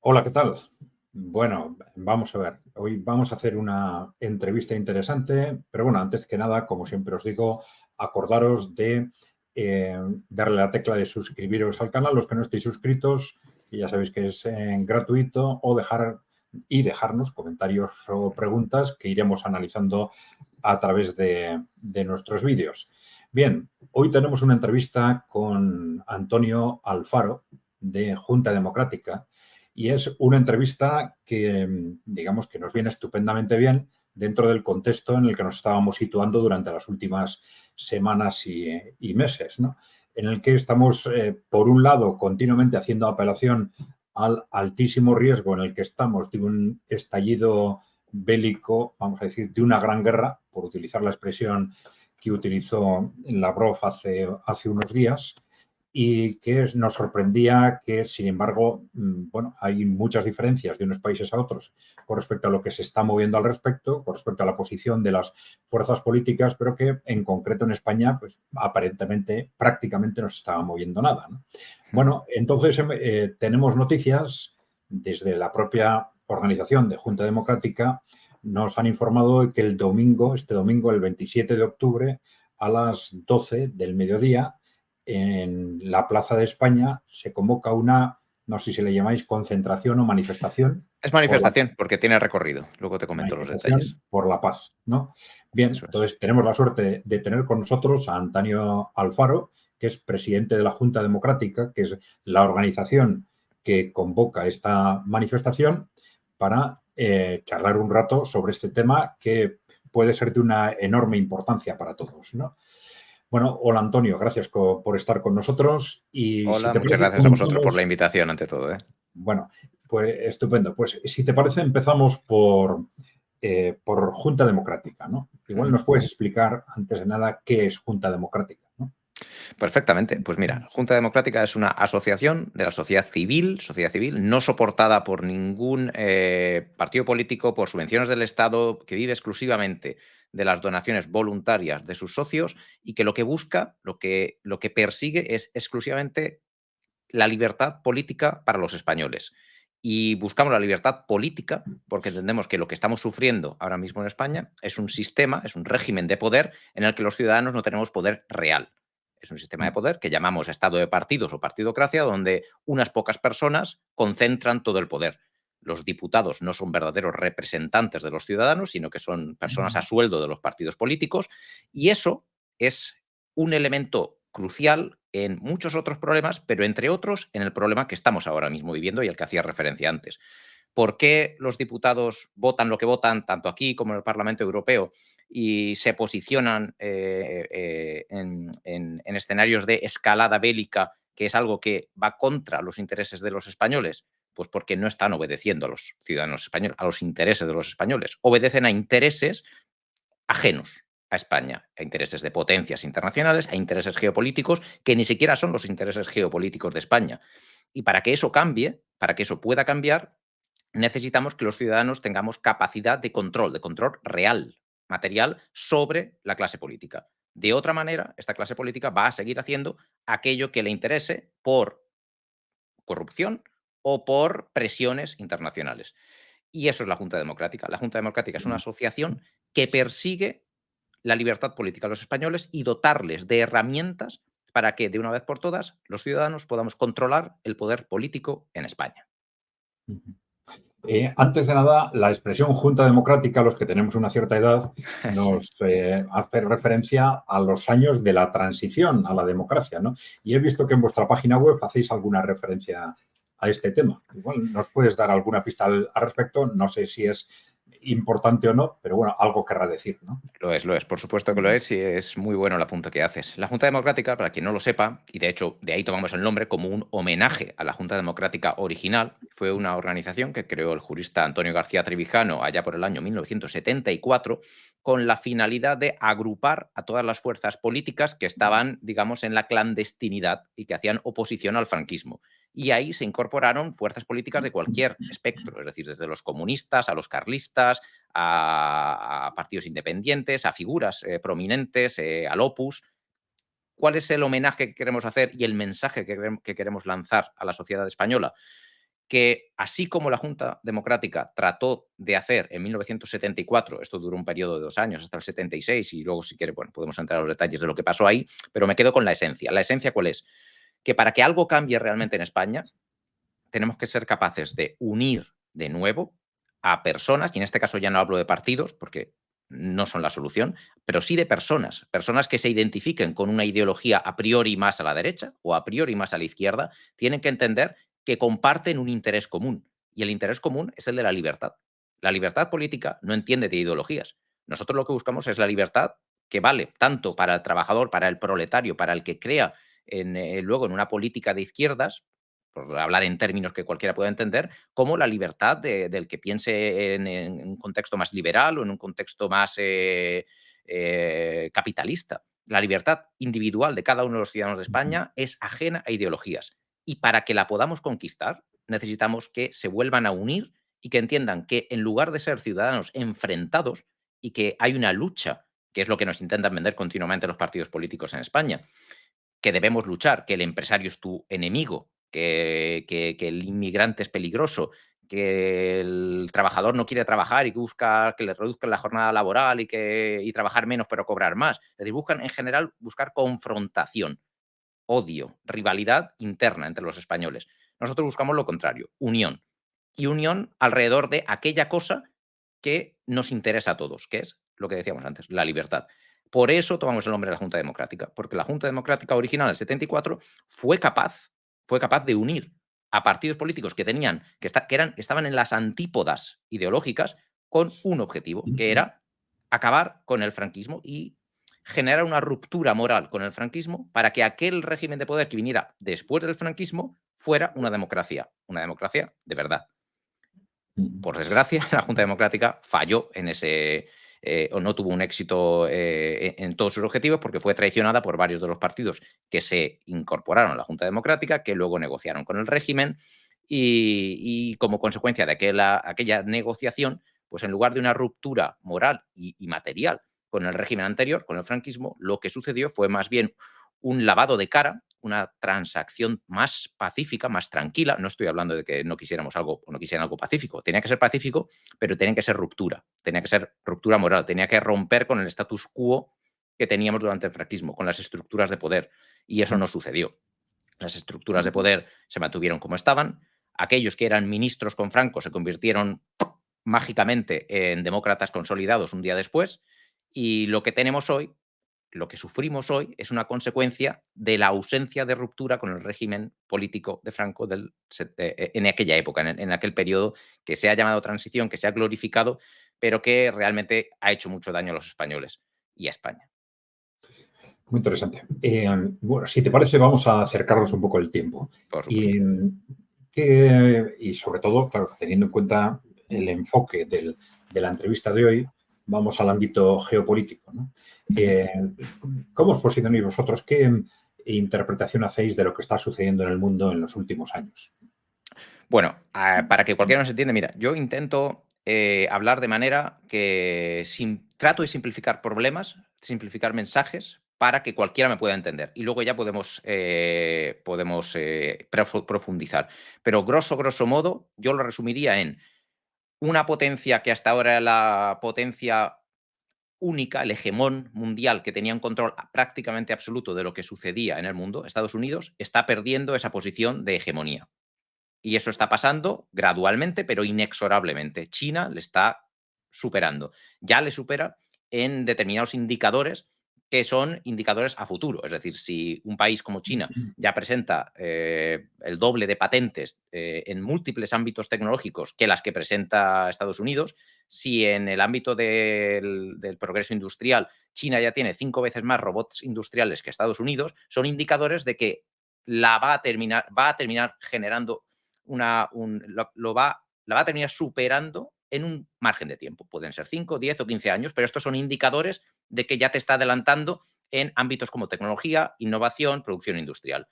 Hola, ¿qué tal? Bueno, vamos a ver. Hoy vamos a hacer una entrevista interesante, pero bueno, antes que nada, como siempre os digo, acordaros de eh, darle la tecla de suscribiros al canal, los que no estéis suscritos, que ya sabéis que es gratuito, o dejarnos comentarios o preguntas que iremos analizando a través de nuestros vídeos. Bien, hoy tenemos una entrevista con Antonio Alfaro de Junta Democrática y es una entrevista que, digamos, que nos viene estupendamente bien dentro del contexto en el que nos estábamos situando durante las últimas semanas y meses, ¿no? En el que estamos, por un lado, continuamente haciendo apelación al altísimo riesgo en el que estamos de un estallido bélico, vamos a decir, de una gran guerra, por utilizar la expresión que utilizó Lavrov hace unos días, y que nos sorprendía que, sin embargo, bueno, hay muchas diferencias de unos países a otros con respecto a lo que se está moviendo al respecto, con respecto a la posición de las fuerzas políticas, pero que en concreto en España, pues aparentemente, prácticamente no se estaba moviendo nada, ¿no? Bueno, entonces tenemos noticias desde la propia organización de Junta Democrática. Nos han informado de que este domingo, el 27 de octubre, a las 12 del mediodía, en la Plaza de España se convoca una, no sé si le llamáis concentración o manifestación Es por la manifestación porque tiene recorrido. Luego te comento los detalles. paz, ¿no? Bien, Eso es. entonces tenemos la suerte de tener con nosotros a Antonio Alfaro, que es presidente de la Junta Democrática, que es la organización que convoca esta manifestación, para charlar un rato sobre este tema que puede ser de una enorme importancia para todos, ¿no? Bueno, hola Antonio, gracias por estar con nosotros y si Hola, te muchas parece gracias a vosotros por la comenzamos, invitación ante todo, ¿eh? bueno, pues estupendo. Pues si te parece empezamos por Junta Democrática, ¿no? Igual Ujú. nos puedes explicar antes de nada qué es Junta Democrática, ¿no? Perfectamente. Pues mira, Junta Democrática es una asociación de la sociedad civil no soportada por ningún partido político, por subvenciones del Estado, que vive exclusivamente de las donaciones voluntarias de sus socios y que lo que busca, lo que persigue es exclusivamente la libertad política para los españoles. Y buscamos la libertad política porque entendemos que lo que estamos sufriendo ahora mismo en España es un sistema, es un régimen de poder en el que los ciudadanos no tenemos poder real. Es un sistema de poder que llamamos estado de partidos o partidocracia, donde unas pocas personas concentran todo el poder. Los diputados no son verdaderos representantes de los ciudadanos, sino que son personas a sueldo de los partidos políticos, y eso es un elemento crucial en muchos otros problemas, pero entre otros en el problema que estamos ahora mismo viviendo y al que hacía referencia antes. ¿Por qué los diputados votan lo que votan, tanto aquí como en el Parlamento Europeo, y se posicionan en escenarios de escalada bélica, que es algo que va contra los intereses de los españoles? Pues porque no están obedeciendo a los ciudadanos españoles, a los intereses de los españoles. Obedecen a intereses ajenos a España, a intereses de potencias internacionales, a intereses geopolíticos que ni siquiera son los intereses geopolíticos de España. Y para que eso cambie, para que eso pueda cambiar, necesitamos que los ciudadanos tengamos capacidad de control real, material, sobre la clase política. De otra manera, esta clase política va a seguir haciendo aquello que le interese por corrupción o por presiones internacionales. Y eso es la Junta Democrática. La Junta Democrática es una asociación que persigue la libertad política de los españoles y dotarles de herramientas para que, de una vez por todas, los ciudadanos podamos controlar el poder político en España. Antes de nada, la expresión Junta Democrática, los que tenemos una cierta edad, Sí. nos hace referencia a los años de la transición a la democracia, ¿no? Y he visto que en vuestra página web hacéis alguna referencia a este tema. Igual nos puedes dar alguna pista al respecto. No sé si es importante o no, pero bueno, algo querrá decir, ¿no? Lo es, por supuesto que lo es y es muy bueno el apunte que haces. La Junta Democrática, para quien no lo sepa, y de hecho de ahí tomamos el nombre como un homenaje a la Junta Democrática original, fue una organización que creó el jurista Antonio García Trevijano allá por el año 1974 con la finalidad de agrupar a todas las fuerzas políticas que estaban, digamos, en la clandestinidad y que hacían oposición al franquismo. Y ahí se incorporaron fuerzas políticas de cualquier espectro, es decir, desde los comunistas a los carlistas, a partidos independientes, a figuras prominentes, al Opus. ¿Cuál es el homenaje que queremos hacer y el mensaje que queremos lanzar a la sociedad española? que así como la Junta Democrática trató de hacer en 1974, esto duró un periodo de 2 años, hasta el 76, y luego si quiere, bueno, podemos entrar a los detalles de lo que pasó ahí, pero me quedo con la esencia. ¿La esencia cuál es? Que para que algo cambie realmente en España, tenemos que ser capaces de unir de nuevo a personas, y en este caso ya no hablo de partidos, porque no son la solución, pero sí de personas, personas que se identifiquen con una ideología a priori más a la derecha o a priori más a la izquierda, tienen que entender que comparten un interés común, y el interés común es el de la libertad. La libertad política no entiende de ideologías. Nosotros lo que buscamos es la libertad que vale tanto para el trabajador, para el proletario, para el que crea luego en una política de izquierdas, por hablar en términos que cualquiera pueda entender, como la libertad del que piense en un contexto más liberal o en un contexto más capitalista. La libertad individual de cada uno de los ciudadanos de España es ajena a ideologías. Y para que la podamos conquistar, necesitamos que se vuelvan a unir y que entiendan que en lugar de ser ciudadanos enfrentados y que hay una lucha, que es lo que nos intentan vender continuamente los partidos políticos en España, que debemos luchar, que el empresario es tu enemigo, que el inmigrante es peligroso, que el trabajador no quiere trabajar y que busca que le reduzcan la jornada laboral y trabajar menos pero cobrar más. Es decir, buscan en general buscar confrontación, odio, rivalidad interna entre los españoles. Nosotros buscamos lo contrario, unión. Y unión alrededor de aquella cosa que nos interesa a todos, que es lo que decíamos antes, la libertad. Por eso tomamos el nombre de la Junta Democrática, porque la Junta Democrática original del 74 fue capaz de unir a partidos políticos que tenían, estaban en las antípodas ideológicas con un objetivo, que era acabar con el franquismo y generar una ruptura moral con el franquismo para que aquel régimen de poder que viniera después del franquismo fuera una democracia de verdad. Por desgracia, la Junta Democrática falló en ese, o no tuvo un éxito en todos sus objetivos porque fue traicionada por varios de los partidos que se incorporaron a la Junta Democrática, que luego negociaron con el régimen y como consecuencia de aquella negociación, pues en lugar de una ruptura moral y material con el régimen anterior, con el franquismo, lo que sucedió fue más bien un lavado de cara, una transacción más pacífica, más tranquila. No estoy hablando de que no quisiéramos algo o no quisieran algo pacífico. Tenía que ser pacífico, pero tenía que ser ruptura. Tenía que ser ruptura moral. Tenía que romper con el status quo que teníamos durante el franquismo, con las estructuras de poder. Y eso no sucedió. Las estructuras de poder se mantuvieron como estaban. Aquellos que eran ministros con Franco se convirtieron mágicamente en demócratas consolidados un día después. Y lo que tenemos hoy, lo que sufrimos hoy, es una consecuencia de la ausencia de ruptura con el régimen político de Franco en aquella época, en aquel periodo que se ha llamado transición, que se ha glorificado, pero que realmente ha hecho mucho daño a los españoles y a España. Muy interesante. Bueno, si te parece, vamos a acercarnos un poco el tiempo. Por supuesto. Y sobre todo, claro, teniendo en cuenta el enfoque de la entrevista de hoy, vamos al ámbito geopolítico, ¿no? ¿Cómo os posicionáis vosotros? ¿Qué interpretación hacéis de lo que está sucediendo en el mundo en los últimos años? Bueno, para que cualquiera nos entienda, mira, yo intento hablar de manera que trato de simplificar problemas, simplificar mensajes para que cualquiera me pueda entender. Y luego ya podemos profundizar. Pero grosso modo, yo lo resumiría en una potencia que hasta ahora era la potencia única, el hegemón mundial que tenía un control prácticamente absoluto de lo que sucedía en el mundo, Estados Unidos, está perdiendo esa posición de hegemonía. Y eso está pasando gradualmente, pero inexorablemente. China le está superando. Ya le supera en determinados indicadores que son indicadores a futuro. Es decir, si un país como China ya presenta el doble de patentes en múltiples ámbitos tecnológicos que las que presenta Estados Unidos, si en el ámbito del progreso industrial China ya tiene 5 veces más robots industriales que Estados Unidos, son indicadores de que va a terminar generando la va a terminar superando en un margen de tiempo. Pueden ser 5, 10 o 15 años, pero estos son indicadores de que ya te está adelantando en ámbitos como tecnología, innovación, producción industrial.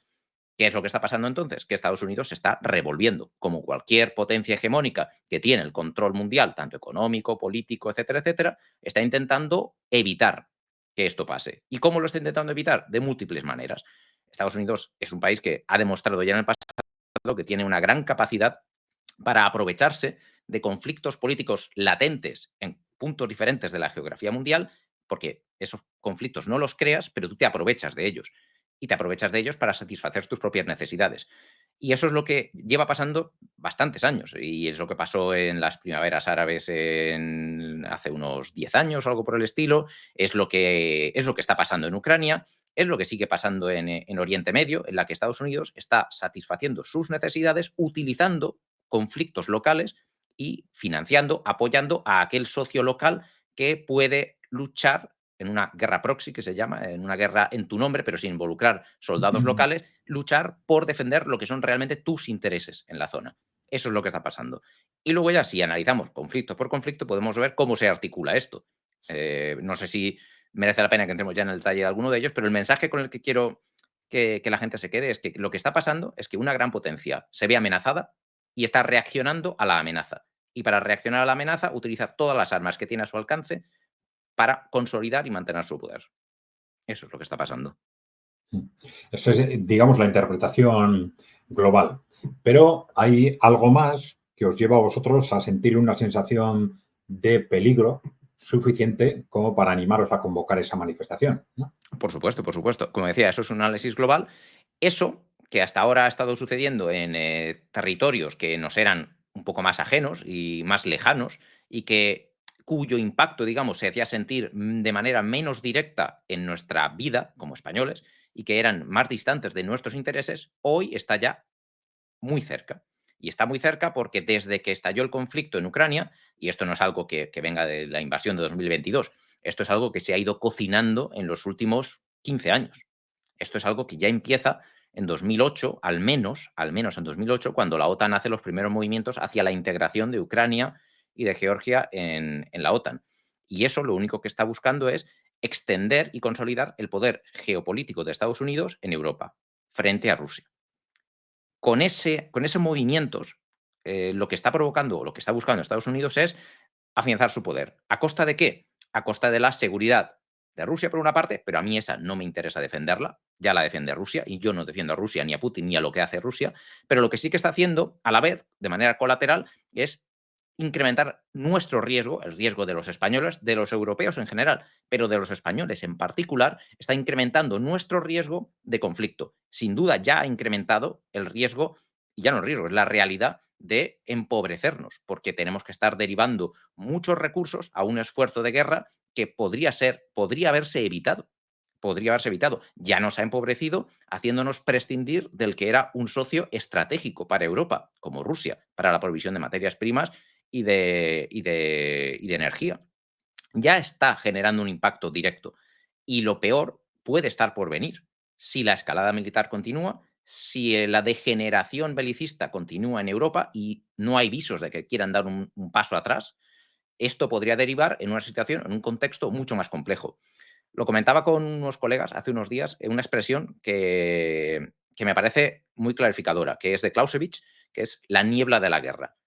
¿Qué es lo que está pasando entonces? Que Estados Unidos se está revolviendo, como cualquier potencia hegemónica que tiene el control mundial, tanto económico, político, etcétera, etcétera, está intentando evitar que esto pase. ¿Y cómo lo está intentando evitar? De múltiples maneras. Estados Unidos es un país que ha demostrado ya en el pasado que tiene una gran capacidad para aprovecharse de conflictos políticos latentes en puntos diferentes de la geografía mundial, porque esos conflictos no los creas, pero tú te aprovechas de ellos. Y te aprovechas de ellos para satisfacer tus propias necesidades. Y eso es lo que lleva pasando bastantes años. Y es lo que pasó en las primaveras árabes hace unos 10 años o algo por el estilo. Es lo que está pasando en Ucrania. Es lo que sigue pasando en Oriente Medio, en la que Estados Unidos está satisfaciendo sus necesidades utilizando conflictos locales y financiando, apoyando a aquel socio local que puede luchar en una guerra proxy, que se llama, en una guerra en tu nombre, pero sin involucrar soldados locales, luchar por defender lo que son realmente tus intereses en la zona. Eso es lo que está pasando. Y luego ya, si analizamos conflicto por conflicto, podemos ver cómo se articula esto. No sé si merece la pena que entremos ya en el detalle de alguno de ellos, pero el mensaje con el que quiero que la gente se quede es que lo que está pasando es que una gran potencia se ve amenazada y está reaccionando a la amenaza. Y para reaccionar a la amenaza utiliza todas las armas que tiene a su alcance para consolidar y mantener su poder. Eso es lo que está pasando. Esa es, digamos, la interpretación global. Pero hay algo más que os lleva a vosotros a sentir una sensación de peligro suficiente como para animaros a convocar esa manifestación, ¿no? Por supuesto, por supuesto. Como decía, eso es un análisis global. Eso que hasta ahora ha estado sucediendo en territorios que nos eran un poco más ajenos y más lejanos y cuyo impacto, digamos, se hacía sentir de manera menos directa en nuestra vida como españoles y que eran más distantes de nuestros intereses, hoy está ya muy cerca. Y está muy cerca porque desde que estalló el conflicto en Ucrania, y esto no es algo que venga de la invasión de 2022, esto es algo que se ha ido cocinando en los últimos 15 años. Esto es algo que ya empieza en 2008, al menos en 2008, cuando la OTAN hace los primeros movimientos hacia la integración de Ucrania y de Georgia en la OTAN. Y eso lo único que está buscando es extender y consolidar el poder geopolítico de Estados Unidos en Europa frente a Rusia. Con ese movimientos, lo que está provocando, o lo que está buscando Estados Unidos es afianzar su poder. ¿A costa de qué? A costa de la seguridad de Rusia, por una parte, pero a mí esa no me interesa defenderla, ya la defiende Rusia, y yo no defiendo a Rusia, ni a Putin, ni a lo que hace Rusia, pero lo que sí que está haciendo, a la vez, de manera colateral, es incrementar nuestro riesgo, el riesgo de los españoles, de los europeos en general, pero de los españoles en particular, está incrementando nuestro riesgo de conflicto. Sin duda ya ha incrementado el riesgo, y ya no el riesgo, es la realidad de empobrecernos, porque tenemos que estar derivando muchos recursos a un esfuerzo de guerra que podría haberse evitado. Podría haberse evitado. Ya nos ha empobrecido haciéndonos prescindir del que era un socio estratégico para Europa, como Rusia, para la provisión de materias primas y de energía. Ya está generando un impacto directo. Y lo peor puede estar por venir. Si la escalada militar continúa, si la degeneración belicista continúa en Europa y no hay visos de que quieran dar un paso atrás, esto podría derivar en una situación, en un contexto mucho más complejo. Lo comentaba con unos colegas hace unos días, una expresión que me parece muy clarificadora, que es de Clausewitz, que es la niebla de la guerra.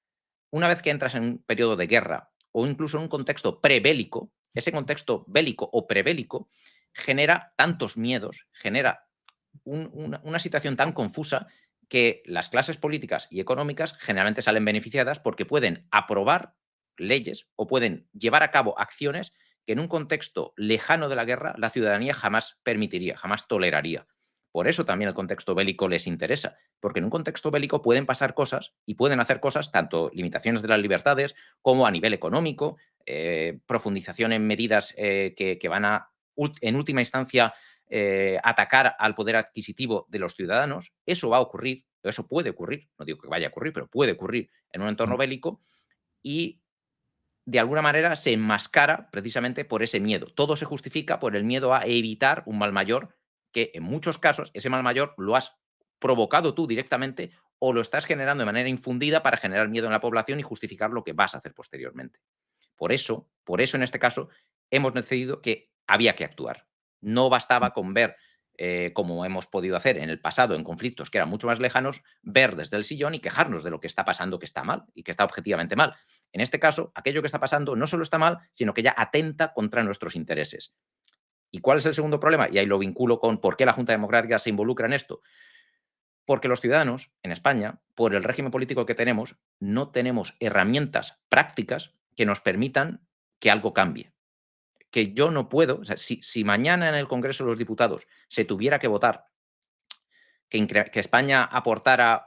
Una vez que entras en un periodo de guerra o incluso en un contexto prebélico, ese contexto bélico o prebélico genera tantos miedos, genera una situación tan confusa que las clases políticas y económicas generalmente salen beneficiadas porque pueden aprobar leyes o pueden llevar a cabo acciones que en un contexto lejano de la guerra la ciudadanía jamás permitiría, jamás toleraría. Por eso también el contexto bélico les interesa, porque en un contexto bélico pueden pasar cosas y pueden hacer cosas, tanto limitaciones de las libertades como a nivel económico, profundización en medidas que van a, en última instancia, atacar al poder adquisitivo de los ciudadanos. Eso va a ocurrir, eso puede ocurrir, no digo que vaya a ocurrir, pero puede ocurrir en un entorno bélico y de alguna manera se enmascara precisamente por ese miedo. Todo se justifica por el miedo a evitar un mal mayor que en muchos casos ese mal mayor lo has provocado tú directamente o lo estás generando de manera infundida para generar miedo en la población y justificar lo que vas a hacer posteriormente. Por eso en este caso hemos decidido que había que actuar. No bastaba con ver, como hemos podido hacer en el pasado en conflictos que eran mucho más lejanos, ver desde el sillón y quejarnos de lo que está pasando que está mal y que está objetivamente mal. En este caso, aquello que está pasando no solo está mal, sino que ya atenta contra nuestros intereses. ¿Y cuál es el segundo problema? Y ahí lo vinculo con por qué la Junta Democrática se involucra en esto. Porque los ciudadanos en España por el régimen político que tenemos, no tenemos herramientas prácticas que nos permitan que algo cambie. Que yo no puedo, o sea, si mañana en el Congreso de los Diputados se tuviera que votar que España aportara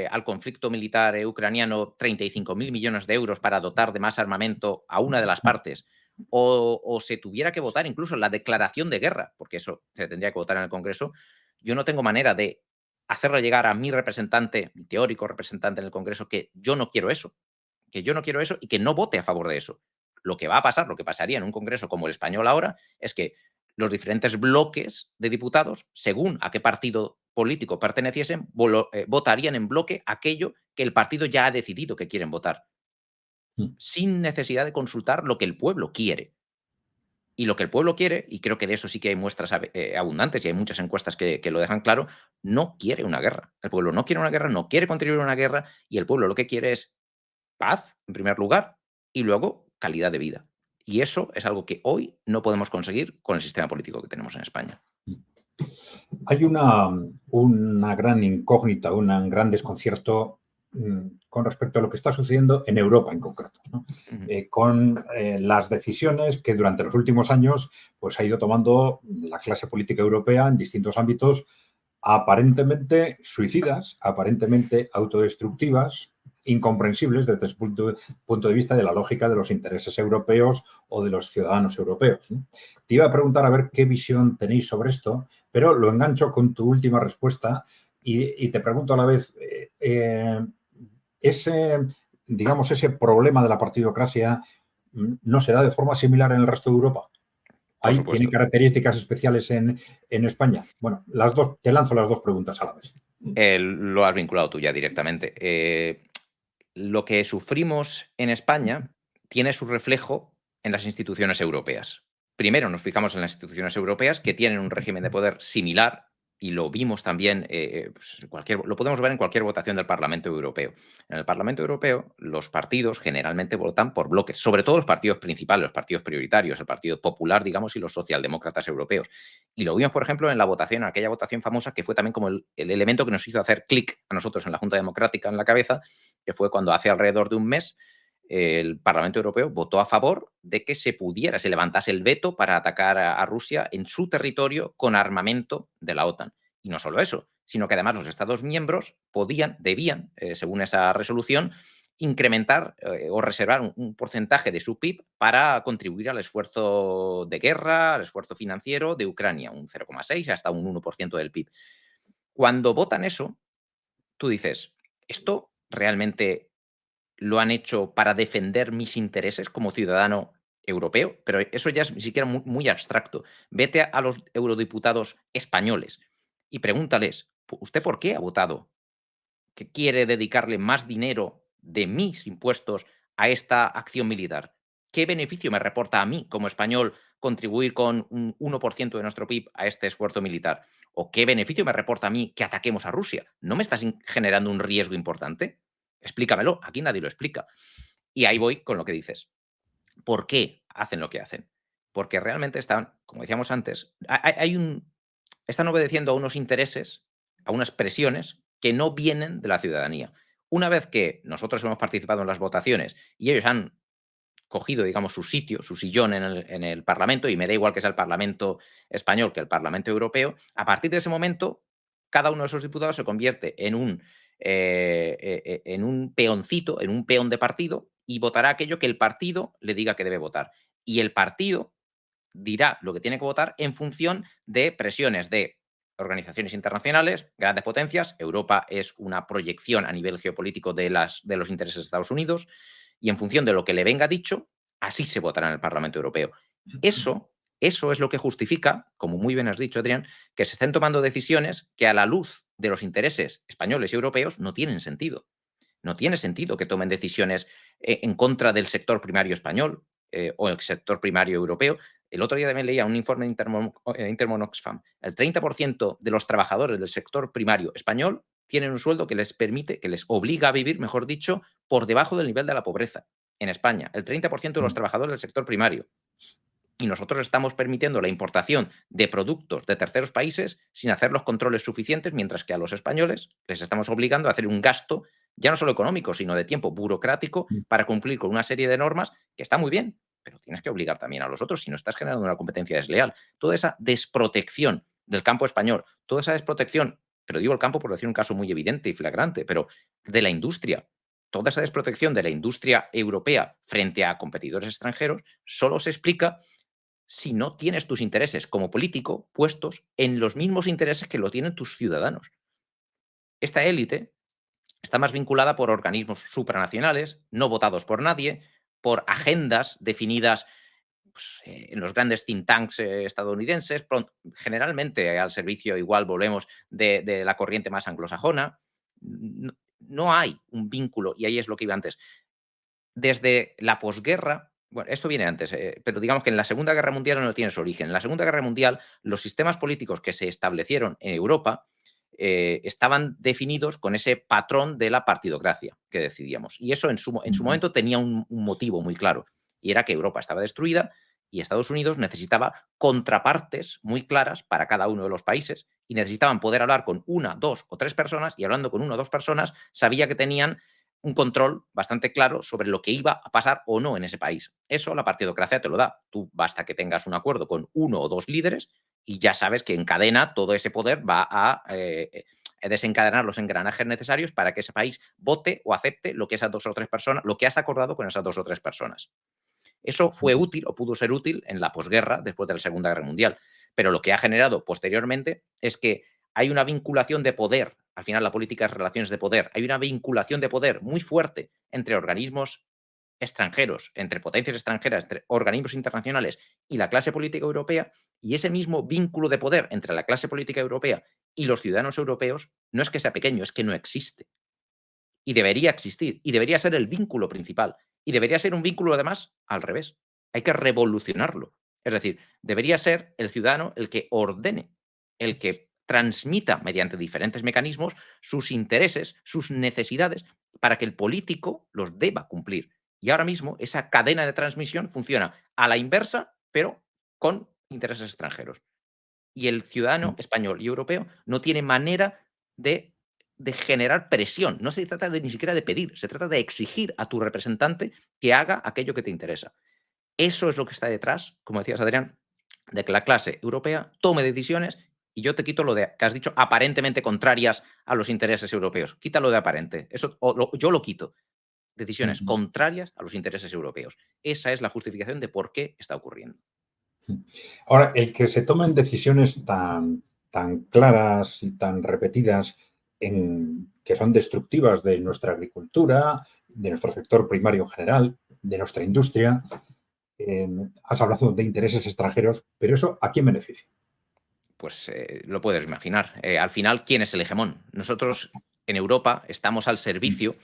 al conflicto militar ucraniano 35.000 millones de euros para dotar de más armamento a una de las partes, o se tuviera que votar incluso la declaración de guerra, porque eso se tendría que votar en el Congreso, yo no tengo manera de hacerlo llegar a mi representante, mi teórico representante en el Congreso, que yo no quiero eso, y que no vote a favor de eso. Lo que va a pasar, lo que pasaría en un Congreso como el español ahora, es que los diferentes bloques de diputados, según a qué partido político perteneciesen, votarían en bloque aquello que el partido ya ha decidido que quieren votar, sin necesidad de consultar lo que el pueblo quiere. Y lo que el pueblo quiere, y creo que de eso sí que hay muestras abundantes y hay muchas encuestas que lo dejan claro, no quiere una guerra. El pueblo no quiere una guerra, no quiere contribuir a una guerra, y el pueblo lo que quiere es paz, en primer lugar, y luego calidad de vida. Y eso es algo que hoy no podemos conseguir con el sistema político que tenemos en España. Hay una gran incógnita, un gran desconcierto con respecto a lo que está sucediendo en Europa en concreto, ¿no? Con las decisiones que durante los últimos años pues, ha ido tomando la clase política europea en distintos ámbitos, aparentemente suicidas, aparentemente autodestructivas, incomprensibles desde el punto de vista de la lógica de los intereses europeos o de los ciudadanos europeos, ¿no? Te iba a preguntar a ver qué visión tenéis sobre esto, pero lo engancho con tu última respuesta y te pregunto a la vez, ese problema de la partidocracia no se da de forma similar en el resto de Europa. ¿Tiene características especiales en España? Bueno, te lanzo las dos preguntas a la vez. Lo has vinculado tú ya directamente. Lo que sufrimos en España tiene su reflejo en las instituciones europeas. Primero nos fijamos en las instituciones europeas que tienen un régimen de poder similar y lo vimos también, lo podemos ver en cualquier votación del Parlamento Europeo. En el Parlamento Europeo los partidos generalmente votan por bloques, sobre todo los partidos principales, los partidos prioritarios, el Partido Popular, digamos, y los socialdemócratas europeos. Y lo vimos, por ejemplo, en la votación, en aquella votación famosa que fue también como el elemento que nos hizo hacer clic a nosotros en la Junta Democrática en la cabeza, que fue cuando hace alrededor de un mes el Parlamento Europeo votó a favor de que se levantase el veto para atacar a Rusia en su territorio con armamento de la OTAN. Y no solo eso, sino que además los Estados miembros debían, según esa resolución, incrementar o reservar un porcentaje de su PIB para contribuir al esfuerzo de guerra, al esfuerzo financiero de Ucrania, un 0,6 hasta un 1% del PIB. Cuando votan eso, tú dices, ¿esto realmente lo han hecho para defender mis intereses como ciudadano europeo? Pero eso ya es ni siquiera muy abstracto. Vete a los eurodiputados españoles y pregúntales, ¿usted por qué ha votado que quiere dedicarle más dinero de mis impuestos a esta acción militar? ¿Qué beneficio me reporta a mí como español contribuir con un 1% de nuestro PIB a este esfuerzo militar? ¿O qué beneficio me reporta a mí que ataquemos a Rusia? ¿No me estás generando un riesgo importante? Explícamelo, aquí nadie lo explica. Y ahí voy con lo que dices. ¿Por qué hacen lo que hacen? Porque realmente están, como decíamos antes, están obedeciendo a unos intereses, a unas presiones que no vienen de la ciudadanía. Una vez que nosotros hemos participado en las votaciones y ellos han cogido, digamos, su sitio, su sillón en el Parlamento, y me da igual que sea el Parlamento español que el Parlamento europeo, a partir de ese momento, cada uno de esos diputados se convierte en un peoncito, en un peón de partido, y votará aquello que el partido le diga que debe votar. Y el partido dirá lo que tiene que votar en función de presiones de organizaciones internacionales, grandes potencias. Europa es una proyección a nivel geopolítico de los intereses de Estados Unidos, y en función de lo que le venga dicho, así se votará en el Parlamento Europeo. Eso es lo que justifica, como muy bien has dicho, Adrián, que se estén tomando decisiones que a la luz de los intereses españoles y europeos no tienen sentido. No tiene sentido que tomen decisiones en contra del sector primario español o el sector primario europeo. El otro día también leía un informe de Intermon Oxfam. El 30% de los trabajadores del sector primario español tienen un sueldo que les permite, que les obliga a vivir, mejor dicho, por debajo del nivel de la pobreza. En España, el 30% de los trabajadores del sector primario. Y nosotros estamos permitiendo la importación de productos de terceros países sin hacer los controles suficientes, mientras que a los españoles les estamos obligando a hacer un gasto ya no solo económico, sino de tiempo burocrático para cumplir con una serie de normas que está muy bien, pero tienes que obligar también a los otros, si no estás generando una competencia desleal. Toda esa desprotección del campo español, toda esa desprotección, pero digo el campo por decir un caso muy evidente y flagrante, pero de la industria, toda esa desprotección de la industria europea frente a competidores extranjeros solo se explica si no tienes tus intereses como político puestos en los mismos intereses que lo tienen tus ciudadanos. Esta élite está más vinculada por organismos supranacionales, no votados por nadie, por agendas definidas pues, en los grandes think tanks estadounidenses, generalmente al servicio, igual volvemos, de la corriente más anglosajona. No, no hay un vínculo, y ahí es lo que iba antes. Desde la posguerra, bueno, esto viene antes, pero digamos que en la Segunda Guerra Mundial no tiene su origen. En la Segunda Guerra Mundial, los sistemas políticos que se establecieron en Europa estaban definidos con ese patrón de la partidocracia que decidíamos. Y eso en su momento tenía un motivo muy claro, y era que Europa estaba destruida y Estados Unidos necesitaba contrapartes muy claras para cada uno de los países y necesitaban poder hablar con una, dos o tres personas, y hablando con una o dos personas sabía que tenían un control bastante claro sobre lo que iba a pasar o no en ese país. Eso la partidocracia te lo da. Tú basta que tengas un acuerdo con uno o dos líderes y ya sabes que en cadena todo ese poder va a desencadenar los engranajes necesarios para que ese país vote o acepte lo que esas dos o tres personas, lo que has acordado con esas dos o tres personas. Eso fue útil o pudo ser útil en la posguerra, después de la Segunda Guerra Mundial. Pero lo que ha generado posteriormente es que hay una vinculación de poder. Al final, la política es relaciones de poder. Hay una vinculación de poder muy fuerte entre organismos extranjeros, entre potencias extranjeras, entre organismos internacionales y la clase política europea. Y ese mismo vínculo de poder entre la clase política europea y los ciudadanos europeos no es que sea pequeño, es que no existe. Y debería existir. Y debería ser el vínculo principal. Y debería ser un vínculo, además, al revés. Hay que revolucionarlo. Es decir, debería ser el ciudadano el que ordene, el que transmita mediante diferentes mecanismos sus intereses, sus necesidades, para que el político los deba cumplir. Y ahora mismo esa cadena de transmisión funciona a la inversa, pero con intereses extranjeros. Y el ciudadano español y europeo no tiene manera de generar presión. No se trata ni siquiera de pedir, se trata de exigir a tu representante que haga aquello que te interesa. Eso es lo que está detrás, como decías, Adrián, de que la clase europea tome decisiones, y yo te quito lo de que has dicho aparentemente contrarias a los intereses europeos. Quítalo de aparente. Eso yo lo quito. Decisiones contrarias a los intereses europeos. Esa es la justificación de por qué está ocurriendo. Ahora, el que se tomen decisiones tan claras y tan repetidas que son destructivas de nuestra agricultura, de nuestro sector primario en general, de nuestra industria, has hablado de intereses extranjeros, pero ¿eso a quién beneficia? Pues lo puedes imaginar. Al final, ¿quién es el hegemón? Nosotros en Europa estamos al servicio.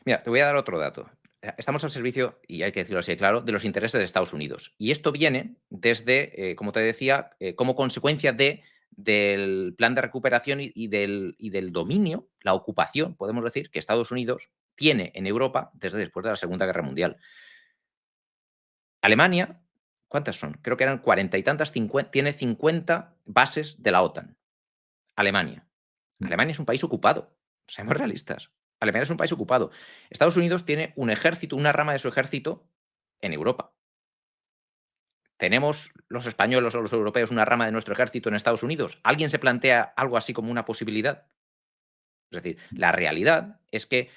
Mira, te voy a dar otro dato. Estamos al servicio, y hay que decirlo así, claro, de los intereses de Estados Unidos. Y esto viene desde, como te decía, como consecuencia del plan de recuperación y del dominio, la ocupación, podemos decir, que Estados Unidos tiene en Europa desde después de la Segunda Guerra Mundial. Alemania, ¿cuántas son? Creo que eran 40 y tantas, tiene 50 bases de la OTAN. Alemania. Alemania es un país ocupado, seamos realistas. Alemania es un país ocupado. Estados Unidos tiene un ejército, una rama de su ejército en Europa. ¿Tenemos los españoles o los europeos una rama de nuestro ejército en Estados Unidos? ¿Alguien se plantea algo así como una posibilidad? Es decir, la realidad es que,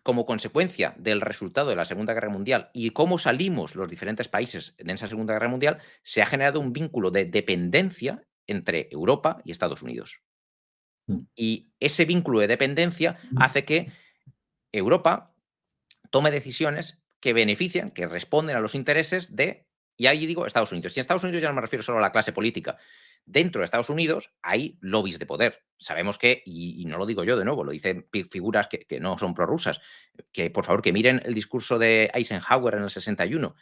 como consecuencia del resultado de la Segunda Guerra Mundial y cómo salimos los diferentes países en esa Segunda Guerra Mundial, se ha generado un vínculo de dependencia entre Europa y Estados Unidos. Y ese vínculo de dependencia hace que Europa tome decisiones que benefician, que responden a los intereses de, y ahí digo, Estados Unidos. Y en Estados Unidos ya no me refiero solo a la clase política. Dentro de Estados Unidos hay lobbies de poder. Sabemos que, y no lo digo yo de nuevo, lo dicen figuras que no son prorrusas, que por favor que miren el discurso de Eisenhower en el 61,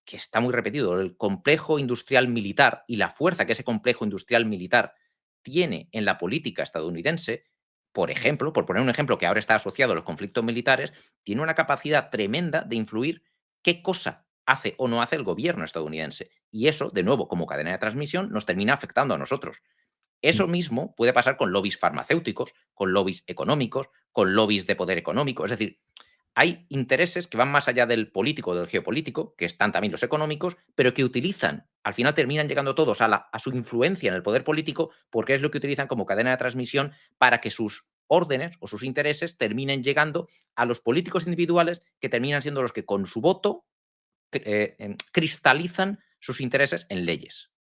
que está muy repetido, el complejo industrial militar y la fuerza que ese complejo industrial militar tiene en la política estadounidense. Por ejemplo, por poner un ejemplo que ahora está asociado a los conflictos militares, tiene una capacidad tremenda de influir qué cosa hace o no hace el gobierno estadounidense. Y eso, de nuevo, como cadena de transmisión, nos termina afectando a nosotros. Eso mismo puede pasar con lobbies farmacéuticos, con lobbies económicos, con lobbies de poder económico. Es decir, hay intereses que van más allá del político, del geopolítico, que están también los económicos, pero que utilizan, al final terminan llegando todos a su influencia en el poder político, porque es lo que utilizan como cadena de transmisión para que sus órdenes o sus intereses terminen llegando a los políticos individuales, que terminan siendo los que con su voto cristalizan sus intereses en leyes.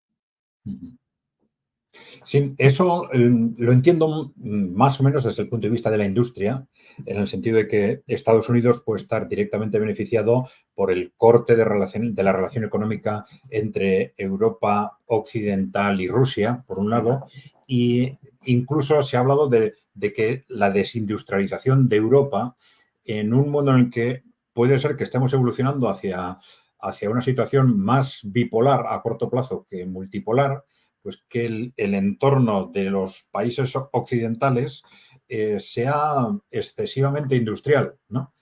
Sí, eso lo entiendo más o menos desde el punto de vista de la industria, en el sentido de que Estados Unidos puede estar directamente beneficiado por el corte de la relación económica entre Europa occidental y Rusia, por un lado, y incluso se ha hablado de que la desindustrialización de Europa, en un mundo en el que puede ser que estemos evolucionando hacia una situación más bipolar a corto plazo que multipolar, pues que el entorno de los países occidentales sea excesivamente industrial, ¿no?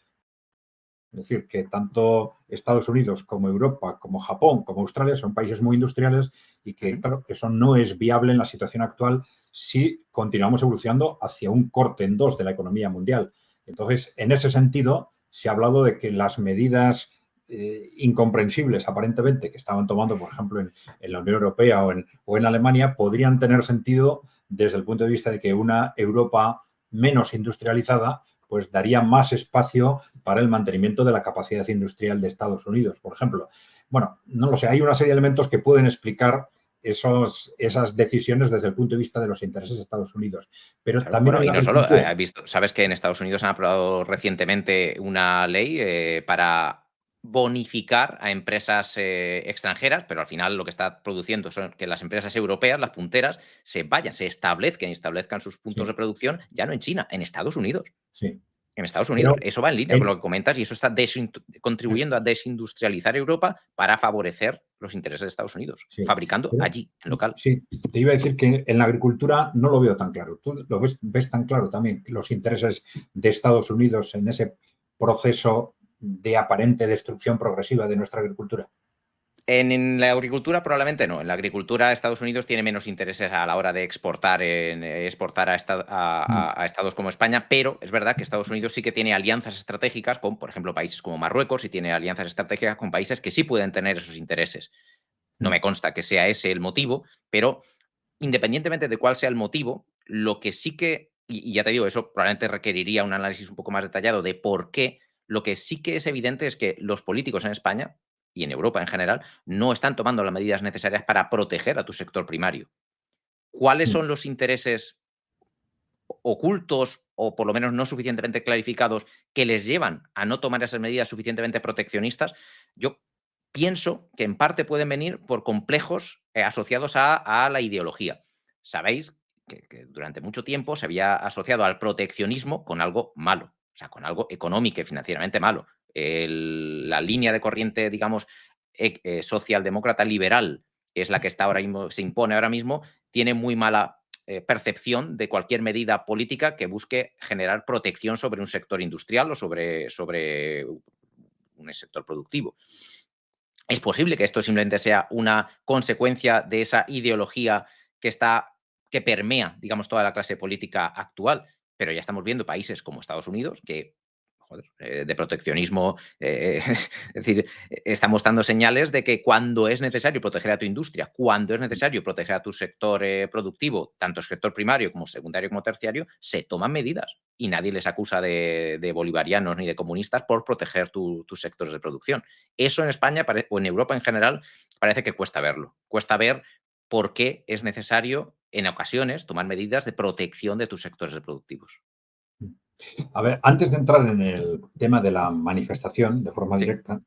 Es decir, que tanto Estados Unidos como Europa, como Japón, como Australia son países muy industriales y que, claro, eso no es viable en la situación actual si continuamos evolucionando hacia un corte en dos de la economía mundial. Entonces, en ese sentido, se ha hablado de que las medidas incomprensibles, aparentemente, que estaban tomando, por ejemplo, en la Unión Europea o en Alemania, podrían tener sentido desde el punto de vista de que una Europa menos industrializada pues daría más espacio para el mantenimiento de la capacidad industrial de Estados Unidos, por ejemplo. Bueno, no lo sé, hay una serie de elementos que pueden explicar esas decisiones desde el punto de vista de los intereses de Estados Unidos. Pero Claro, también bueno, en y la no solo, agricultura. sabes que en Estados Unidos han aprobado recientemente una ley para bonificar a empresas extranjeras, pero al final lo que está produciendo son que las empresas europeas, las punteras, se vayan, se establezcan sus puntos Sí, de producción ya no en China, en Estados Unidos. sí. En Estados Unidos. Pero Eso va en línea con lo que comentas y eso está contribuyendo a desindustrializar Europa para favorecer los intereses de Estados Unidos, sí, fabricando pero allí, en local. sí, te iba a decir que en la agricultura no lo veo tan claro. ¿Tú lo ves tan claro también los intereses de Estados Unidos en ese proceso de aparente destrucción progresiva de nuestra agricultura? En la agricultura probablemente no. En la agricultura Estados Unidos tiene menos intereses a la hora de exportar, exportar Mm, a estados como España, pero es verdad que Estados Unidos sí que tiene alianzas estratégicas con, por ejemplo, países como Marruecos y tiene alianzas estratégicas con países que sí pueden tener esos intereses. No mm, me consta que sea ese el motivo, pero independientemente de cuál sea el motivo, lo que sí que, y ya te digo, eso probablemente requeriría un análisis un poco más detallado de por qué, lo que sí que es evidente es que los políticos en España y en Europa en general no están tomando las medidas necesarias para proteger a tu sector primario. ¿Cuáles mm. son los intereses ocultos o por lo menos no suficientemente clarificados que les llevan a no tomar esas medidas suficientemente proteccionistas? Yo pienso que en parte pueden venir por complejos asociados a la ideología. Sabéis que durante mucho tiempo se había asociado al proteccionismo con algo malo, o sea, con algo económico y financieramente malo. La línea de corriente, digamos, socialdemócrata liberal, que es la que está ahora mismo, se impone ahora mismo, tiene muy mala percepción de cualquier medida política que busque generar protección sobre un sector industrial o sobre un sector productivo. Es posible que esto simplemente sea una consecuencia de esa ideología que permea, digamos, toda la clase política actual, pero ya estamos viendo países como Estados Unidos que, joder, de proteccionismo, es decir, está mostrando señales de que cuando es necesario proteger a tu industria, cuando es necesario proteger a tu sector productivo, tanto sector primario como secundario como terciario, se toman medidas y nadie les acusa de bolivarianos ni de comunistas por proteger tus sectores de producción. Eso en España o en Europa en general parece que cuesta verlo. Cuesta ver por qué es necesario en ocasiones tomar medidas de protección de tus sectores productivos. A ver, antes de entrar en el tema de la manifestación de forma Sí. directa,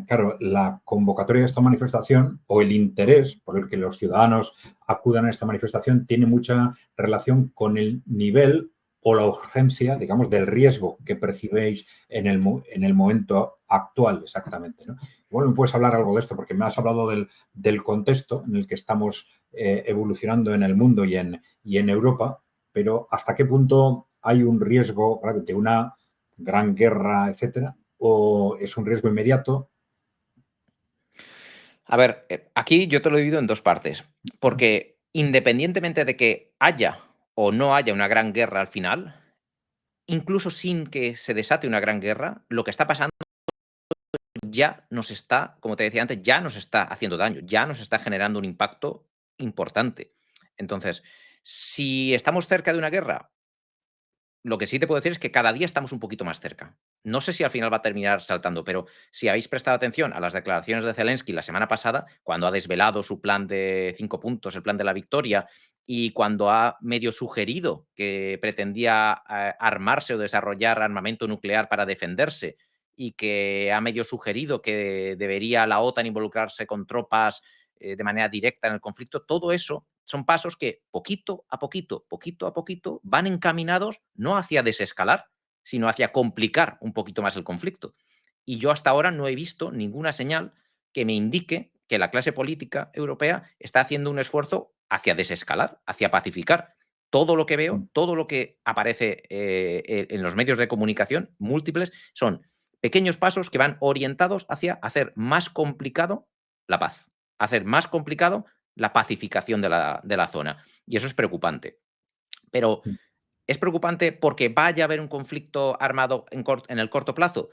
claro, la convocatoria de esta manifestación o el interés por el que los ciudadanos acudan a esta manifestación tiene mucha relación con el nivel o la urgencia, digamos, del riesgo que percibéis en el momento actual exactamente, ¿no? Igual me puedes hablar algo de esto, porque me has hablado del contexto en el que estamos evolucionando en el mundo y en Europa, pero ¿hasta qué punto hay un riesgo de una gran guerra, etcétera, o es un riesgo inmediato? A ver, aquí yo te lo he dividido en dos partes, porque independientemente de que haya o no haya una gran guerra al final, incluso sin que se desate una gran guerra, lo que está pasando ya nos está, como te decía antes, ya nos está haciendo daño, ya nos está generando un impacto importante. Entonces, si estamos cerca de una guerra, lo que sí te puedo decir es que cada día estamos un poquito más cerca. No sé si al final va a terminar saltando, pero si habéis prestado atención a las declaraciones de Zelensky la semana pasada, cuando ha desvelado su plan de 5 puntos, el plan de la victoria, y cuando ha medio sugerido que pretendía armarse o desarrollar armamento nuclear para defenderse, y que ha medio sugerido que debería la OTAN involucrarse con tropas de manera directa en el conflicto, todo eso son pasos que poquito a poquito, van encaminados no hacia desescalar, sino hacia complicar un poquito más el conflicto. Y yo hasta ahora no he visto ninguna señal que me indique que la clase política europea está haciendo un esfuerzo hacia desescalar, hacia pacificar. Todo lo que veo, todo lo que aparece en los medios de comunicación múltiples son pequeños pasos que van orientados hacia hacer más complicado la paz, hacer más complicado la pacificación de la zona. Y eso es preocupante. Pero ¿es preocupante porque vaya a haber un conflicto armado en el corto plazo?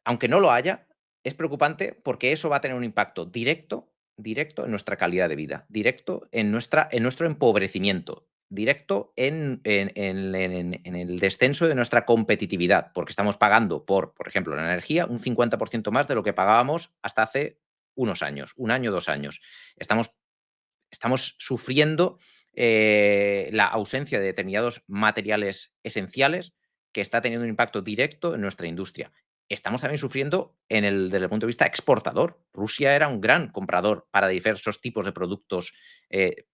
Aunque no lo haya, es preocupante porque eso va a tener un impacto directo en nuestra calidad de vida, directo en nuestro empobrecimiento, directo en el descenso de nuestra competitividad, porque estamos pagando por ejemplo, la energía un 50% más de lo que pagábamos hasta hace unos años, 1 año, 2 años. Estamos sufriendo la ausencia de determinados materiales esenciales que está teniendo un impacto directo en nuestra industria. Estamos también sufriendo desde el punto de vista exportador. Rusia era un gran comprador para diversos tipos de productos,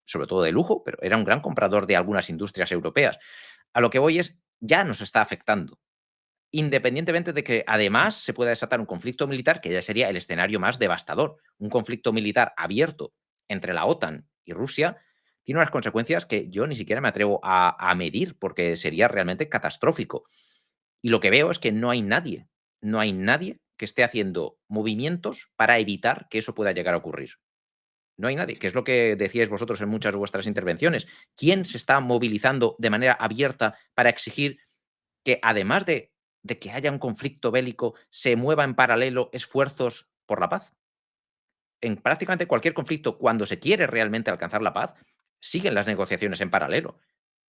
sobre todo de lujo, pero era un gran comprador de algunas industrias europeas. A lo que voy es, ya nos está afectando. Independientemente de que además se pueda desatar un conflicto militar, que ya sería el escenario más devastador. Un conflicto militar abierto entre la OTAN y Rusia tiene unas consecuencias que yo ni siquiera me atrevo a medir, porque sería realmente catastrófico. Y lo que veo es que no hay nadie que esté haciendo movimientos para evitar que eso pueda llegar a ocurrir. No hay nadie, que es lo que decíais vosotros en muchas de vuestras intervenciones. ¿Quién se está movilizando de manera abierta para exigir que además de que haya un conflicto bélico, se mueva en paralelo esfuerzos por la paz? En prácticamente cualquier conflicto, cuando se quiere realmente alcanzar la paz, siguen las negociaciones en paralelo.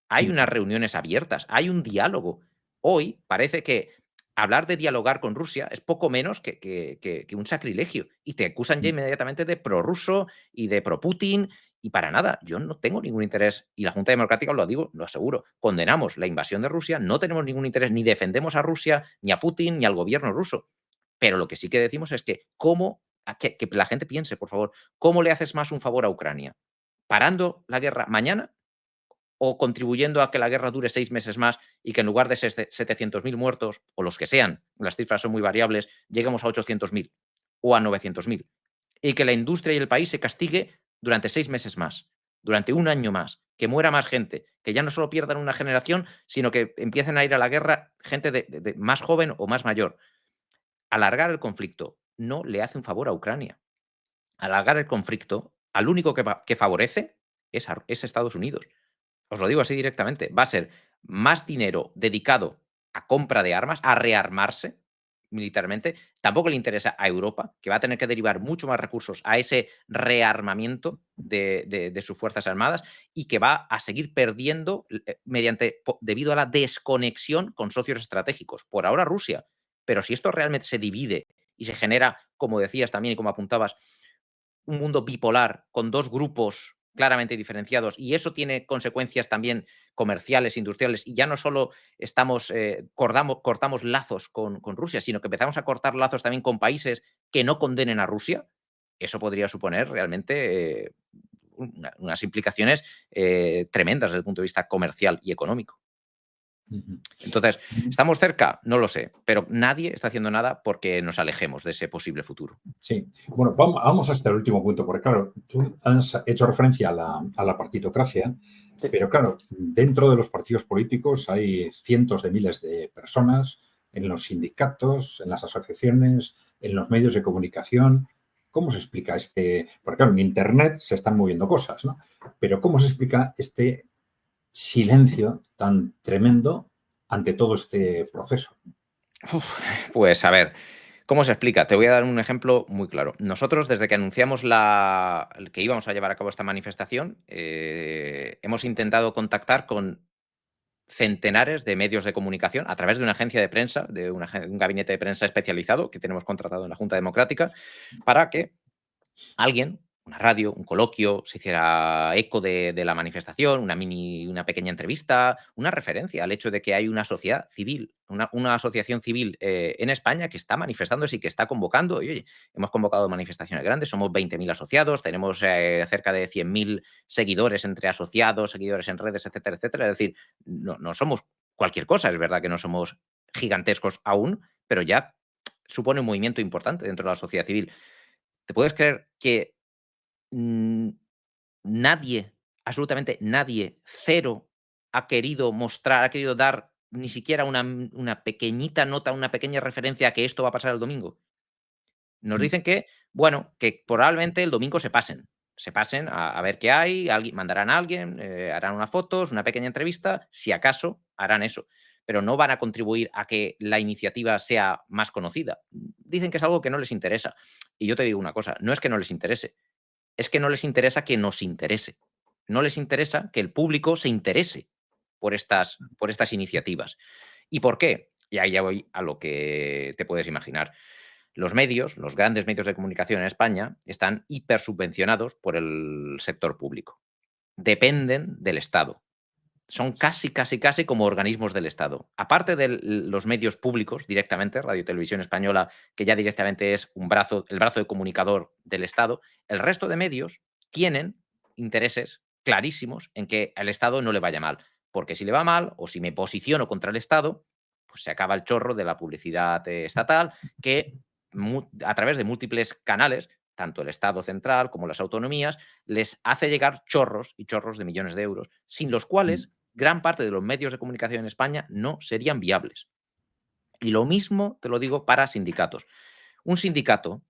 Hay unas reuniones abiertas, hay un diálogo. Hoy parece que hablar de dialogar con Rusia es poco menos que un sacrilegio, y te acusan ya inmediatamente de prorruso y de pro-Putin, y para nada. Yo no tengo ningún interés, y la Junta Democrática, lo digo, lo aseguro, condenamos la invasión de Rusia, no tenemos ningún interés, ni defendemos a Rusia, ni a Putin, ni al gobierno ruso. Pero lo que sí que decimos es que que la gente piense, por favor, ¿cómo le haces más un favor a Ucrania? ¿Parando la guerra mañana o contribuyendo a que la guerra dure 6 meses más y que en lugar de 700.000 muertos, o los que sean, las cifras son muy variables, lleguemos a 800.000 o a 900.000? Y que la industria y el país se castigue durante 6 meses más, durante 1 año más, que muera más gente, que ya no solo pierdan una generación, sino que empiecen a ir a la guerra gente de más joven o más mayor. Alargar el conflicto no le hace un favor a Ucrania. Alargar el conflicto, al único que favorece es Estados Unidos. Os lo digo así directamente. Va a ser más dinero dedicado a compra de armas, a rearmarse militarmente. Tampoco le interesa a Europa, que va a tener que derivar mucho más recursos a ese rearmamiento de sus fuerzas armadas, y que va a seguir perdiendo debido a la desconexión con socios estratégicos. Por ahora Rusia. Pero si esto realmente se divide y se genera, como decías también y como apuntabas, un mundo bipolar con 2 grupos claramente diferenciados, y eso tiene consecuencias también comerciales, industriales, y ya no solo cortamos lazos con Rusia, sino que empezamos a cortar lazos también con países que no condenen a Rusia. Eso podría suponer realmente unas implicaciones tremendas desde el punto de vista comercial y económico. Entonces, ¿estamos cerca? No lo sé, pero nadie está haciendo nada porque nos alejemos de ese posible futuro. Sí, bueno, vamos hasta el último punto, porque claro, tú has hecho referencia a la partitocracia, Sí. pero claro, dentro de los partidos políticos hay cientos de miles de personas en los sindicatos, en las asociaciones, en los medios de comunicación. ¿Cómo se explica porque claro, en Internet se están moviendo cosas, ¿no? Pero ¿cómo se explica este silencio tan tremendo ante todo este proceso? Pues a ver, ¿cómo se explica? Te voy a dar un ejemplo muy claro. Nosotros, desde que anunciamos que íbamos a llevar a cabo esta manifestación, hemos intentado contactar con centenares de medios de comunicación a través de una agencia de prensa, un gabinete de prensa especializado que tenemos contratado en la Junta Democrática, para que alguien, una radio, un coloquio, se hiciera eco de la manifestación, una pequeña entrevista, una referencia al hecho de que hay una sociedad civil, una asociación civil en España que está manifestándose y que está convocando. Y oye, hemos convocado manifestaciones grandes, somos 20.000 asociados, tenemos cerca de 100.000 seguidores entre asociados, seguidores en redes, etcétera, etcétera. Es decir, no somos cualquier cosa, es verdad que no somos gigantescos aún, pero ya supone un movimiento importante dentro de la sociedad civil. ¿Te puedes creer que mm, nadie, absolutamente nadie, cero, ha querido dar ni siquiera una pequeñita nota, una pequeña referencia a que esto va a pasar el domingo? Nos Mm, dicen que, bueno, que probablemente el domingo se pasen a ver qué hay, mandarán a alguien, harán unas fotos, una pequeña entrevista, si acaso harán eso, pero no van a contribuir a que la iniciativa sea más conocida. Dicen que es algo que no les interesa. Y yo te digo una cosa, no es que no les interese, es que no les interesa que nos interese. No les interesa que el público se interese por estas iniciativas. ¿Y por qué? Y ahí ya voy a lo que te puedes imaginar. Los medios, los grandes medios de comunicación en España, están hipersubvencionados por el sector público. Dependen del Estado. Son casi, casi, casi como organismos del Estado. Aparte de los medios públicos directamente, Radio y Televisión Española, que ya directamente es el brazo de comunicador del Estado, el resto de medios tienen intereses clarísimos en que al Estado no le vaya mal. Porque si le va mal o si me posiciono contra el Estado, pues se acaba el chorro de la publicidad estatal que a través de múltiples canales, tanto el Estado central como las autonomías, les hace llegar chorros y chorros de millones de euros, sin los mm, cuales gran parte de los medios de comunicación en España no serían viables. Y lo mismo te lo digo para sindicatos. Un sindicato,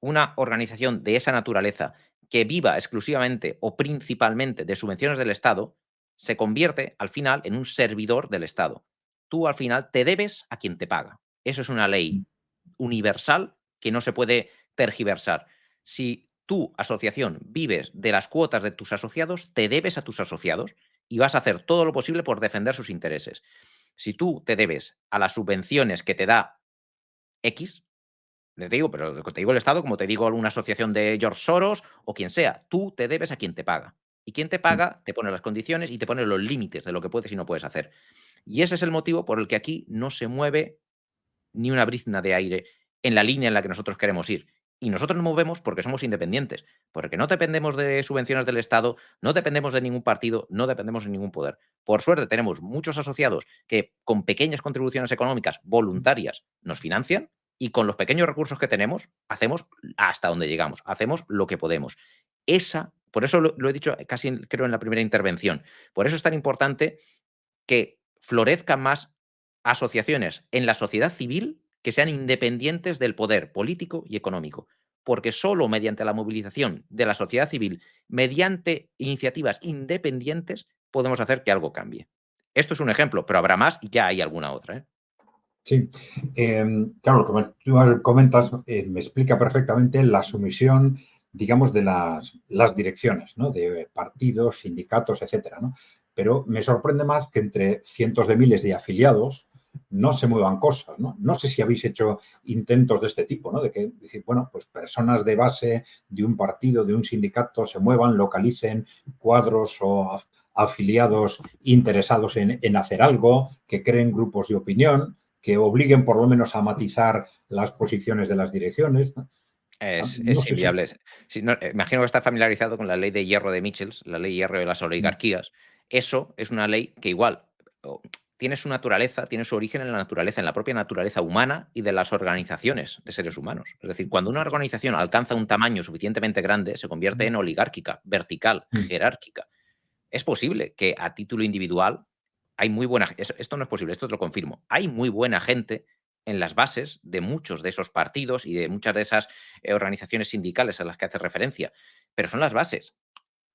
una organización de esa naturaleza que viva exclusivamente o principalmente de subvenciones del Estado, se convierte al final en un servidor del Estado. Tú al final te debes a quien te paga. Eso es una mm, ley universal que no se puede tergiversar. Si tu asociación vives de las cuotas de tus asociados, te debes a tus asociados y vas a hacer todo lo posible por defender sus intereses. Si tú te debes a las subvenciones que te da X, te digo, pero te digo el Estado, como te digo una asociación de George Soros o quien sea, tú te debes a quien te paga. Y quien te mm. paga te pone las condiciones y te pone los límites de lo que puedes y no puedes hacer. Y ese es el motivo por el que aquí no se mueve ni una brizna de aire en la línea en la que nosotros queremos ir. Y nosotros nos movemos porque somos independientes, porque no dependemos de subvenciones del Estado, no dependemos de ningún partido, no dependemos de ningún poder. Por suerte tenemos muchos asociados que con pequeñas contribuciones económicas voluntarias nos financian y con los pequeños recursos que tenemos hacemos hasta donde llegamos, hacemos lo que podemos. Por eso lo he dicho casi creo en la primera intervención, por eso es tan importante que florezcan más asociaciones en la sociedad civil que sean independientes del poder político y económico. Porque solo mediante la movilización de la sociedad civil, mediante iniciativas independientes, podemos hacer que algo cambie. Esto es un ejemplo, pero habrá más y ya hay alguna otra, ¿eh? Sí, claro, lo que tú comentas me explica perfectamente la sumisión, digamos, de las direcciones, ¿no? De partidos, sindicatos, etcétera, ¿no? Pero me sorprende más que entre cientos de miles de afiliados no se muevan cosas, ¿no? No sé si habéis hecho intentos de este tipo, ¿no? De que decir, bueno, pues personas de base de un partido, de un sindicato, se muevan, localicen cuadros o afiliados interesados en hacer algo, que creen grupos de opinión que obliguen por lo menos a matizar las posiciones de las direcciones. ¿No? No Es sé si. inviable. Sí, no, imagino que está familiarizado con la ley de hierro de Michels, la ley hierro de las oligarquías. Eso es una ley que igual tiene su naturaleza, tiene su origen en la naturaleza, en la propia naturaleza humana y de las organizaciones de seres humanos. Es decir, cuando una organización alcanza un tamaño suficientemente grande, se convierte en oligárquica, vertical, jerárquica. Es posible que a título individual hay muy buena. Esto no es posible, esto te lo confirmo. Hay muy buena gente en las bases de muchos de esos partidos y de muchas de esas organizaciones sindicales a las que hace referencia, pero son las bases.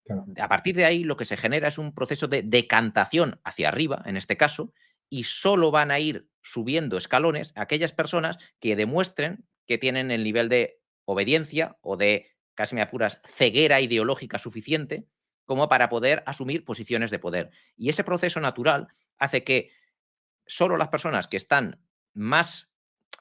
Claro. A partir de ahí lo que se genera es un proceso de decantación hacia arriba, en este caso, y solo van a ir subiendo escalones aquellas personas que demuestren que tienen el nivel de obediencia o de, casi me apuras, ceguera ideológica suficiente como para poder asumir posiciones de poder. Y ese proceso natural hace que solo las personas que están más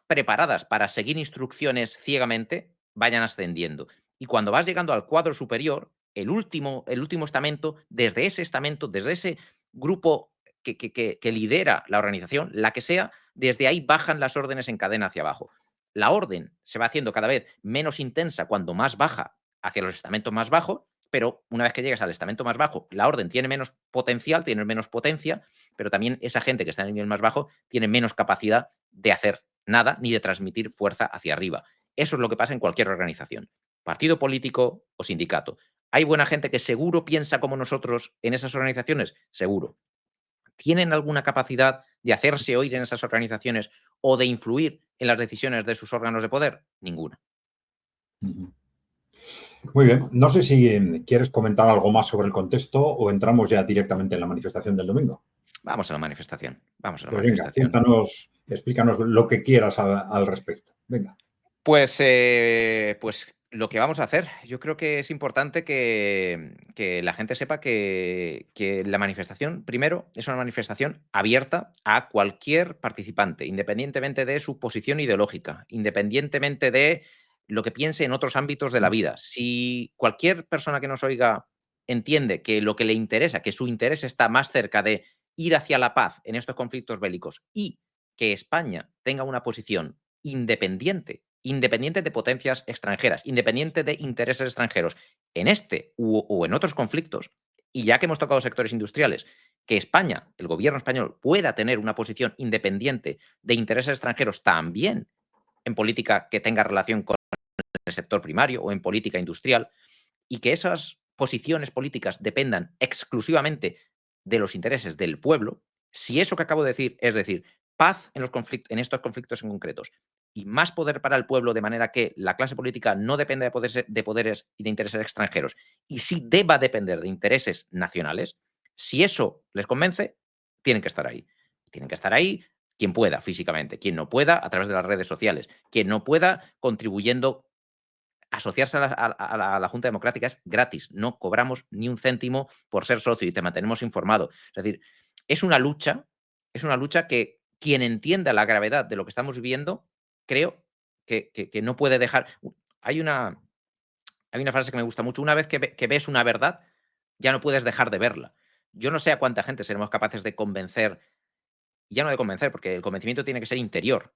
preparadas para seguir instrucciones ciegamente vayan ascendiendo. Y cuando vas llegando al cuadro superior, el último estamento, desde ese grupo que lidera la organización, la que sea, desde ahí bajan las órdenes en cadena hacia abajo. La orden se va haciendo cada vez menos intensa cuando más baja hacia los estamentos más bajos, pero una vez que llegas al estamento más bajo, la orden tiene menos potencial, tiene menos potencia, pero también esa gente que está en el nivel más bajo tiene menos capacidad de hacer nada ni de transmitir fuerza hacia arriba. Eso es lo que pasa en cualquier organización, partido político o sindicato. ¿Hay buena gente que seguro piensa como nosotros en esas organizaciones? Seguro. ¿Tienen alguna capacidad de hacerse oír en esas organizaciones o de influir en las decisiones de sus órganos de poder? Ninguna. Ujú. Muy bien. No sé si quieres comentar algo más sobre el contexto o entramos ya directamente en la manifestación del domingo. Vamos a la manifestación. Vamos a la Pues venga, manifestación. cuéntanos, explícanos lo que quieras al respecto. Venga. Pues lo que vamos a hacer, yo creo que es importante que la gente sepa que la manifestación, primero, es una manifestación abierta a cualquier participante, independientemente de su posición ideológica, independientemente de lo que piense en otros ámbitos de la vida. Si cualquier persona que nos oiga entiende que lo que le interesa, que su interés está más cerca de ir hacia la paz en estos conflictos bélicos y que España tenga una posición independiente de potencias extranjeras, independiente de intereses extranjeros, en este o en otros conflictos, y ya que hemos tocado sectores industriales, que España, el gobierno español, pueda tener una posición independiente de intereses extranjeros también en política que tenga relación con el sector primario o en política industrial, y que esas posiciones políticas dependan exclusivamente de los intereses del pueblo, si eso que acabo de decir, es decir, paz en, en estos conflictos en concretos y más poder para el pueblo, de manera que la clase política no dependa de poderes y de intereses extranjeros, y sí deba depender de intereses nacionales, si eso les convence, tienen que estar ahí. Tienen que estar ahí quien pueda físicamente, quien no pueda a través de las redes sociales, quien no pueda contribuyendo. Asociarse a la Junta Democrática es gratis, no cobramos ni un céntimo por ser socio y te mantenemos informado. Es decir, es una lucha que quien entienda la gravedad de lo que estamos viviendo, creo que no puede dejar. Hay una frase que me gusta mucho: una vez que ves una verdad, ya no puedes dejar de verla. Yo no sé a cuánta gente seremos capaces de convencer, ya no de convencer, porque el convencimiento tiene que ser interior.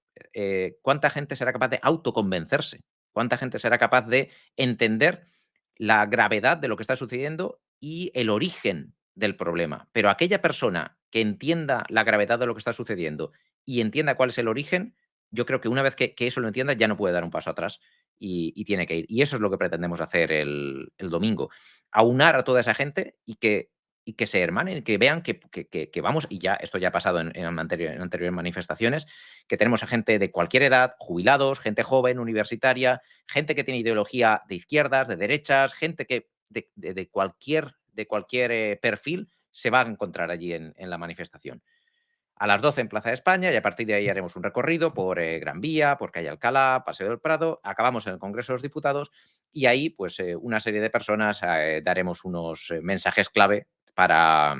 ¿Cuánta gente será capaz de autoconvencerse? ¿Cuánta gente será capaz de entender la gravedad de lo que está sucediendo y el origen del problema? Pero aquella persona que entienda la gravedad de lo que está sucediendo y entienda cuál es el origen, yo creo que una vez que eso lo entienda, ya no puede dar un paso atrás y tiene que ir. Y eso es lo que pretendemos hacer el domingo. Aunar a toda esa gente y que se hermanen, que vean que vamos, y ya esto ya ha pasado en anteriores manifestaciones, que tenemos a gente de cualquier edad, jubilados, gente joven, universitaria, gente que tiene ideología de izquierdas, de derechas, gente que de cualquier perfil se va a encontrar allí en la manifestación. A las 12 en Plaza de España, y a partir de ahí haremos un recorrido por Gran Vía, por Calle Alcalá, Paseo del Prado, acabamos en el Congreso de los Diputados y ahí pues una serie de personas daremos unos mensajes clave para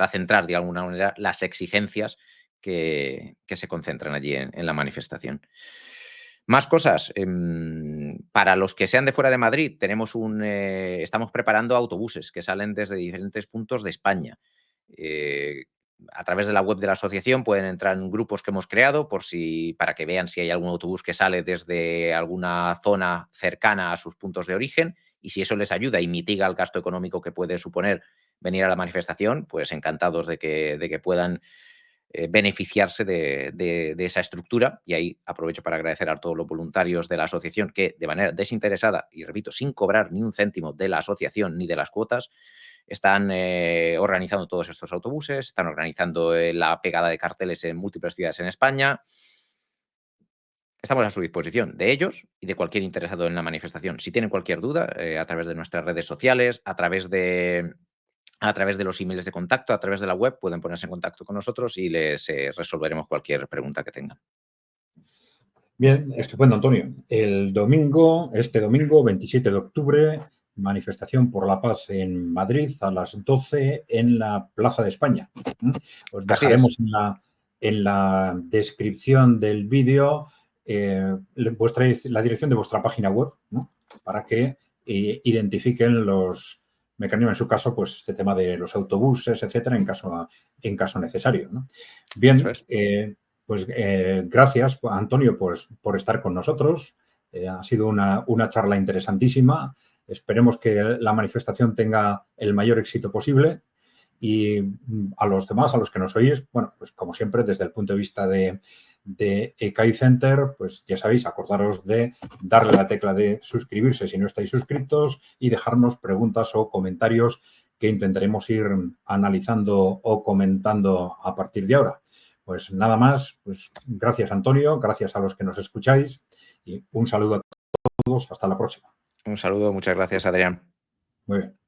centrar de alguna manera las exigencias que se concentran allí en la manifestación. Más cosas. Para los que sean de fuera de Madrid, estamos preparando autobuses que salen desde diferentes puntos de España. A través de la web de la asociación pueden entrar en grupos que hemos creado para que vean si hay algún autobús que sale desde alguna zona cercana a sus puntos de origen, y si eso les ayuda y mitiga el gasto económico que puede suponer venir a la manifestación, pues encantados de que puedan beneficiarse de esa estructura. Y ahí aprovecho para agradecer a todos los voluntarios de la asociación que, de manera desinteresada y, repito, sin cobrar ni un céntimo de la asociación ni de las cuotas, están organizando todos estos autobuses, están organizando la pegada de carteles en múltiples ciudades en España. Estamos a su disposición, de ellos y de cualquier interesado en la manifestación. Si tienen cualquier duda, a través de nuestras redes sociales, a través de los emails de contacto, a través de la web, pueden ponerse en contacto con nosotros y les resolveremos cualquier pregunta que tengan. Bien, estupendo, Antonio. Este domingo, 27 de octubre, manifestación por la paz en Madrid a las 12 en la Plaza de España. Os dejaremos en la descripción del vídeo la dirección de vuestra página web, ¿no? Para que identifiquen los mecanismos, en su caso, pues este tema de los autobuses, etcétera, en caso necesario, ¿no? Bien, Eso es. pues gracias, Antonio, pues, por estar con nosotros. Ha sido una charla interesantísima. Esperemos que la manifestación tenga el mayor éxito posible. Y a los demás, a los que nos oís, bueno, pues como siempre, desde el punto de vista de EKAI Center, pues ya sabéis, acordaros de darle la tecla de suscribirse si no estáis suscritos y dejarnos preguntas o comentarios que intentaremos ir analizando o comentando a partir de ahora. Pues nada más, pues gracias, Antonio, gracias a los que nos escucháis y un saludo a todos, hasta la próxima. Un saludo, muchas gracias, Adrián. Muy bien.